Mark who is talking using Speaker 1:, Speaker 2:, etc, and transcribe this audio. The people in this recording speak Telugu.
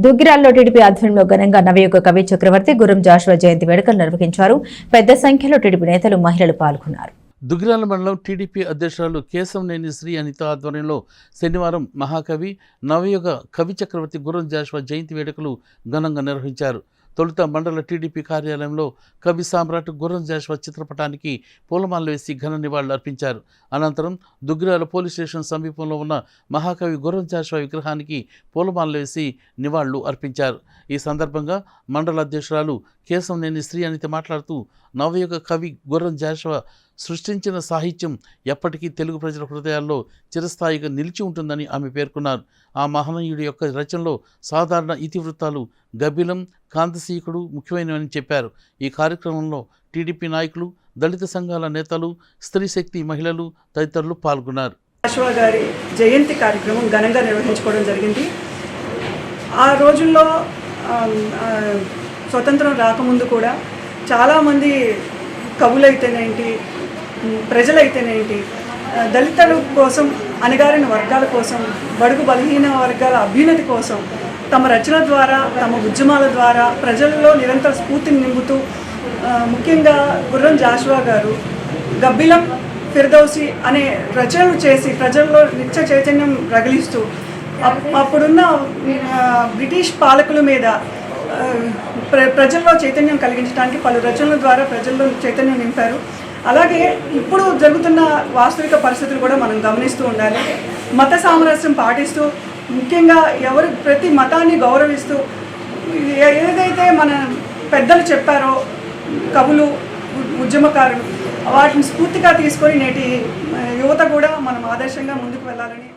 Speaker 1: దుగ్గిరాల్లో టీడీపీ ఆధ్వర్యంలో ఘనంగా నవయుగ కవి చక్రవర్తి గుర్రం జాషువా జయంతి వేడుకలు నిర్వహించారు. పెద్ద సంఖ్యలో టీడీపీ నేతలు, మహిళలు పాల్గొన్నారు.
Speaker 2: దుగ్గిరాల మండలం టీడీపీ అధ్యక్షురాలు కేశవనేని శ్రీ అనిత ఆధ్వర్యంలో శనివారం మహాకవి నవయుగ కవి చక్రవర్తి గుర్రం జాషువా జయంతి వేడుకలు ఘనంగా నిర్వహించారు. తొలుత మండల టీడీపీ కార్యాలయంలో కవి సామ్రాట్ గుర్రం జాషువా చిత్రపటానికి పూలమాలలు వేసి ఘన నివాళులు అర్పించారు. అనంతరం దుగ్గిరాల పోలీస్ స్టేషన్ సమీపంలో ఉన్న మహాకవి గుర్రం జాషువా విగ్రహానికి పూలమాలలు వేసి నివాళులు అర్పించారు. ఈ సందర్భంగా మండల అధ్యక్షురాలు కేశవనేని శ్రీ అనిత మాట్లాడుతూ నవయుగ కవి గుర్రం జాషువా సృష్టించిన సాహిత్యం ఎప్పటికీ తెలుగు ప్రజల హృదయాల్లో చిరస్థాయిగా నిలిచి ఉంటుందని ఆమె పేర్కొన్నారు. ఆ మహనీయుడి యొక్క రచనలో సాధారణ ఇతివృత్తాలు, గబ్బిలం, కాంతసీకుడు ముఖ్యమైనవని చెప్పారు. ఈ కార్యక్రమంలో టీడీపీ నాయకులు, దళిత సంఘాల నేతలు, స్త్రీ శక్తి మహిళలు తదితరులు పాల్గొన్నారు.
Speaker 3: జాషువా గారి జయంతి కార్యక్రమం ఘనంగా నిర్వహించుకోవడం జరిగింది. ఆ రోజుల్లో స్వతంత్రం రాకముందు కూడా చాలామంది కవులైతేనేంటి, ప్రజలైతేనేంటి, దళితుల కోసం, అణగారిన వర్గాల కోసం, బడుగు బలహీన వర్గాల అభ్యున్నతి కోసం తమ రచన ద్వారా, తమ ఉద్యమాల ద్వారా ప్రజల్లో నిరంతర స్ఫూర్తిని నింపుతూ, ముఖ్యంగా గుర్రం జాషువా గారు గబ్బిలం, ఫిర్దౌసి అనే రచనలు చేసి ప్రజల్లో నిత్య చైతన్యం రగిలిస్తూ అప్పుడున్న బ్రిటిష్ పాలకుల మీద ప్రజల్లో చైతన్యం కలిగించడానికి పలు రచనల ద్వారా ప్రజల్లో చైతన్యం నింపారు. అలాగే ఇప్పుడు జరుగుతున్న వాస్తవిక పరిస్థితులు కూడా మనం గమనిస్తూ ఉండాలి. మత సామరస్యం పాటిస్తూ, ముఖ్యంగా ప్రతి మతాన్ని గౌరవిస్తూ, ఏదైతే మన పెద్దలు చెప్పారో కవులు, ఉద్యమకారులు, వాటిని స్ఫూర్తిగా తీసుకొని నేటి యువత కూడా మనం ఆదర్శంగా ముందుకు వెళ్ళాలని